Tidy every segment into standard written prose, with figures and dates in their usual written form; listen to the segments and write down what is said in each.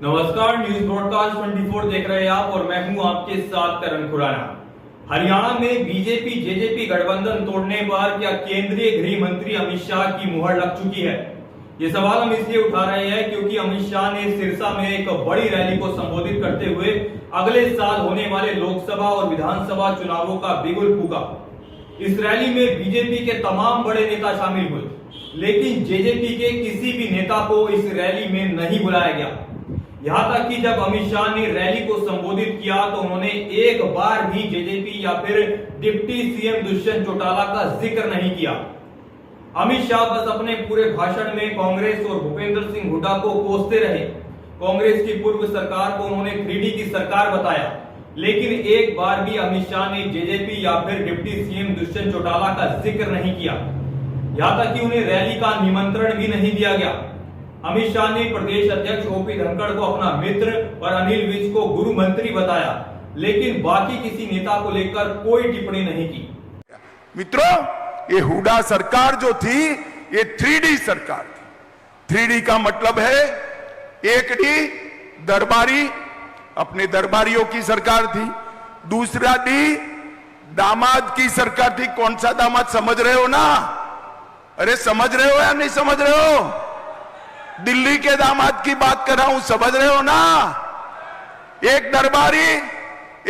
नमस्कार, news broadcast 24 देख रहे हैं आप और मैं हूं आपके साथ करण खुराना। हरियाणा में बीजेपी जेजेपी गठबंधन तोड़ने पर क्या केंद्रीय गृह मंत्री अमित शाह की मुहर लग चुकी है? ये सवाल हम इसलिए उठा रहे हैं क्योंकि अमित शाह ने सिरसा में एक बड़ी रैली को संबोधित करते हुए अगले साल होने वाले लोकसभा और विधानसभा चुनावों का बिगुल फूका। इस रैली में बीजेपी के तमाम बड़े नेता शामिल हुए, लेकिन जेजेपी के किसी भी नेता को इस रैली में नहीं बुलाया गया। यहां तक कि जब अमित शाह ने रैली को संबोधित किया तो उन्होंने एक बार भी जेजेपी या फिर डिप्टी सीएम दुष्यंत चौटाला का जिक्र नहीं किया। अमित शाह बस अपने पूरे भाषण में कांग्रेस और भूपेंद्र सिंह हुड्डा को कोसते रहे। कांग्रेस की पूर्व सरकार को उन्होंने 3D की सरकार बताया, लेकिन एक बार भी अमित शाह ने जेजेपी या फिर डिप्टी सीएम दुष्यंत चौटाला का जिक्र नहीं किया। यहां तक कि उन्हें रैली का निमंत्रण भी नहीं दिया गया। अमित शाह ने प्रदेश अध्यक्ष ओपी धनखड़ को अपना मित्र और अनिल विज को गुरु मंत्री बताया, लेकिन बाकी किसी नेता को लेकर कोई टिप्पणी नहीं की। मित्रों, ये हुड्डा सरकार जो थी ये 3D सरकार थी। 3D का मतलब है 1D दरबारी, अपने दरबारियों की सरकार थी। दूसरा D दामाद की सरकार थी। कौन सा दामाद समझ रहे हो ना? अरे समझ रहे हो या नहीं समझ रहे हो? दिल्ली के दामाद की बात कर रहा हूं, समझ रहे हो ना? एक दरबारी,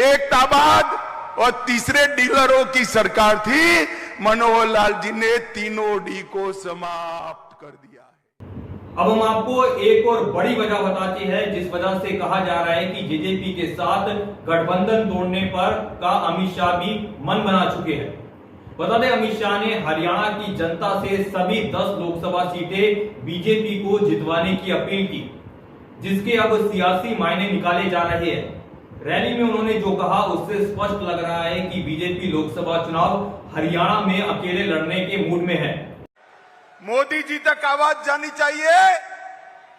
एक ताबाद और तीसरे डीलरों की सरकार थी। मनोहर लाल जी ने तीनों डी को समाप्त कर दिया है। अब हम आपको एक और बड़ी वजह बताते हैं जिस वजह से कहा जा रहा है कि जेजेपी के साथ गठबंधन तोड़ने पर का अमित शाह भी मन बना चुके हैं। बता दें, अमित शाह ने हरियाणा की जनता से सभी 10 लोकसभा सीटें बीजेपी को जितवाने की अपील की, जिसके अब सियासी मायने निकाले जा रहे हैं। रैली में उन्होंने जो कहा उससे स्पष्ट लग रहा है कि बीजेपी लोकसभा चुनाव हरियाणा में अकेले लड़ने के मूड में है। मोदी जी तक आवाज जानी चाहिए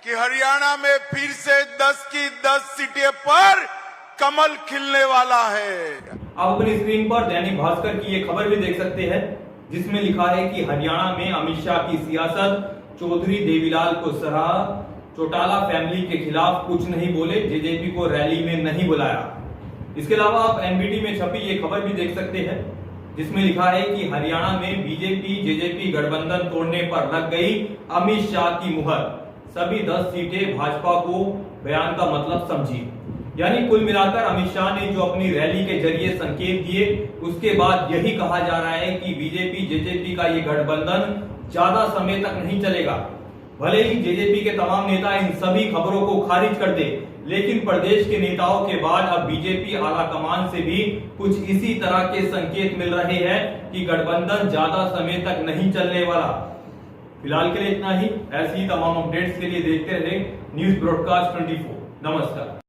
कि हरियाणा में फिर से 10 की 10 सीटें पर कमल खिलने वाला है। आप अपनी स्क्रीन पर दैनिक भास्कर की ये खबर भी देख सकते हैं, जिसमें लिखा है कि हरियाणा में अमित शाह की सियासत, चौधरी देवीलाल को सराहा, चौटाला फैमिली के खिलाफ कुछ नहीं बोले, जेजेपी को रैली में नहीं बुलाया। इसके अलावा आप एनबीटी में छपी ये खबर भी देख सकते हैं, जिसमें लिखा है कि हरियाणा में बीजेपी जेजेपी गठबंधन तोड़ने पर लग गई अमित शाह की मुहर, सभी 10 सीटें भाजपा को, बयान का मतलब समझिए। यानी कुल मिलाकर अमित शाह ने जो अपनी रैली के जरिए संकेत दिए, उसके बाद यही कहा जा रहा है कि बीजेपी जेजेपी का ये गठबंधन ज्यादा समय तक नहीं चलेगा। भले ही जेजेपी के तमाम नेता इन सभी खबरों को खारिज कर दे, लेकिन प्रदेश के नेताओं के बाद अब बीजेपी आला कमान से भी कुछ इसी तरह के संकेत मिल रहे हैं कि गठबंधन ज्यादा समय तक नहीं चलने वाला। फिलहाल के लिए इतना ही। ऐसी ही तमाम अपडेट्स के लिए देखते रहे न्यूज ब्रॉडकास्ट 24। नमस्कार।